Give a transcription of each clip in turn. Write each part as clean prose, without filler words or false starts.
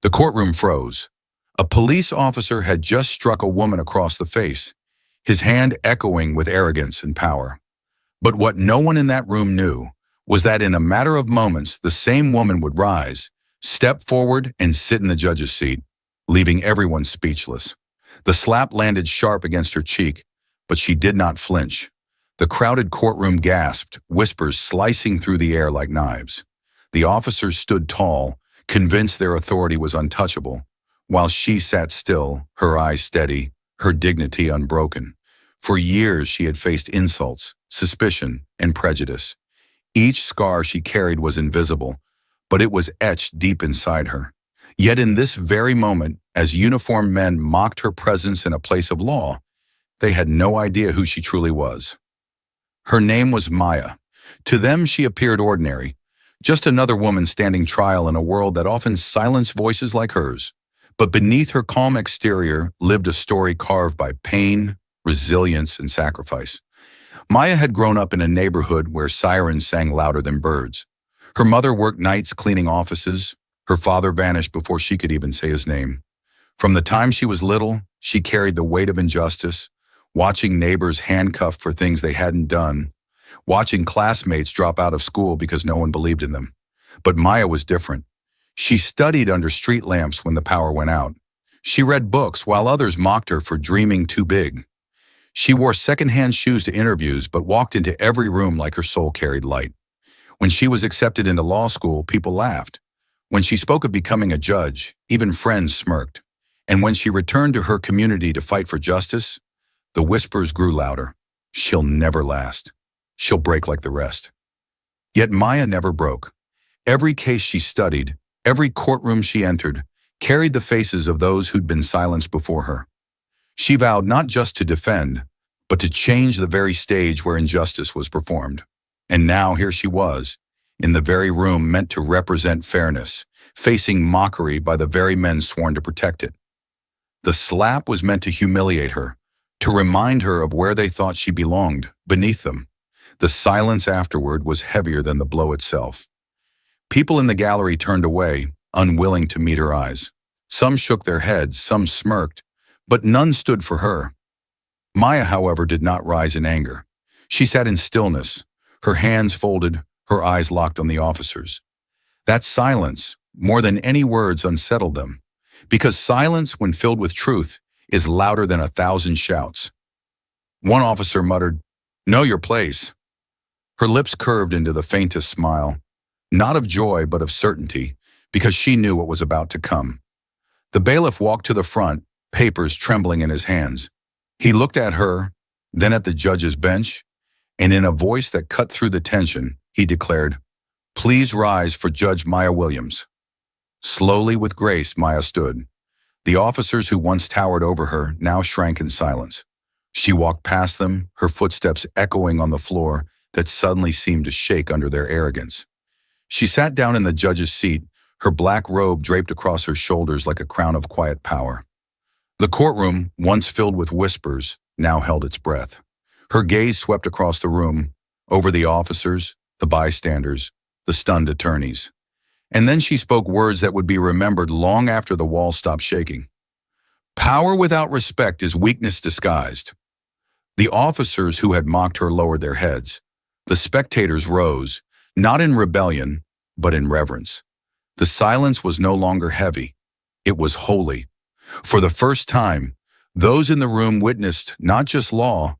The courtroom froze. A police officer had just struck a woman across the face, his hand echoing with arrogance and power. But what no one in that room knew was that in a matter of moments, the same woman would rise, step forward, and sit in the judge's seat, leaving everyone speechless. The slap landed sharp against her cheek, but she did not flinch. The crowded courtroom gasped, whispers slicing through the air like knives. The officers stood tall, convinced their authority was untouchable, while she sat still, her eyes steady, her dignity unbroken. For years she had faced insults, suspicion, and prejudice. Each scar she carried was invisible, but it was etched deep inside her. Yet in this very moment, as uniformed men mocked her presence in a place of law, they had no idea who she truly was. Her name was Maya. To them she appeared ordinary, just another woman standing trial in a world that often silenced voices like hers. But beneath her calm exterior lived a story carved by pain, resilience, and sacrifice. Maya had grown up in a neighborhood where sirens sang louder than birds. Her mother worked nights cleaning offices. Her father vanished before she could even say his name. From the time she was little, she carried the weight of injustice, watching neighbors handcuffed for things they hadn't done, watching classmates drop out of school because no one believed in them. But Maya was different. She studied under street lamps when the power went out. She read books while others mocked her for dreaming too big. She wore secondhand shoes to interviews but walked into every room like her soul carried light. When she was accepted into law school, people laughed. When she spoke of becoming a judge, even friends smirked. And when she returned to her community to fight for justice, the whispers grew louder. She'll never last. She'll break like the rest. Yet Maya never broke. Every case she studied, every courtroom she entered, carried the faces of those who'd been silenced before her. She vowed not just to defend, but to change the very stage where injustice was performed. And now here she was, in the very room meant to represent fairness, facing mockery by the very men sworn to protect it. The slap was meant to humiliate her, to remind her of where they thought she belonged, beneath them. The silence afterward was heavier than the blow itself. People in the gallery turned away, unwilling to meet her eyes. Some shook their heads, some smirked, but none stood for her. Maya, however, did not rise in anger. She sat in stillness, her hands folded, her eyes locked on the officers. That silence, more than any words, unsettled them, because silence, when filled with truth, is louder than 1,000 shouts. One officer muttered, "Know your place." Her lips curved into the faintest smile, not of joy but of certainty, because she knew what was about to come. The bailiff walked to the front, papers trembling in his hands. He looked at her, then at the judge's bench, and in a voice that cut through the tension, he declared, "Please rise for Judge Maya Williams." Slowly, with grace, Maya stood. The officers who once towered over her now shrank in silence. She walked past them, her footsteps echoing on the floor that suddenly seemed to shake under their arrogance. She sat down in the judge's seat, her black robe draped across her shoulders like a crown of quiet power. The courtroom, once filled with whispers, now held its breath. Her gaze swept across the room, over the officers, the bystanders, the stunned attorneys. And then she spoke words that would be remembered long after the walls stopped shaking. "Power without respect is weakness disguised." The officers who had mocked her lowered their heads. The spectators rose, not in rebellion, but in reverence. The silence was no longer heavy. It was holy. For the first time, those in the room witnessed not just law,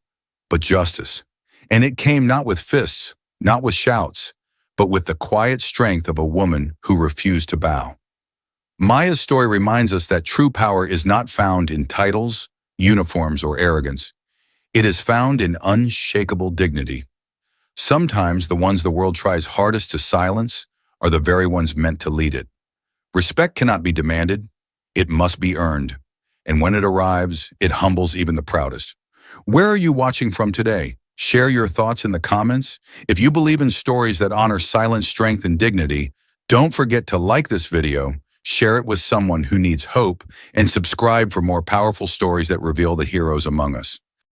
but justice. And it came not with fists, not with shouts, but with the quiet strength of a woman who refused to bow. Maya's story reminds us that true power is not found in titles, uniforms, or arrogance. It is found in unshakable dignity. Sometimes the ones the world tries hardest to silence are the very ones meant to lead it. Respect cannot be demanded, it must be earned. And when it arrives, it humbles even the proudest. Where are you watching from today? Share your thoughts in the comments. If you believe in stories that honor silent strength and dignity, don't forget to like this video, share it with someone who needs hope, and subscribe for more powerful stories that reveal the heroes among us.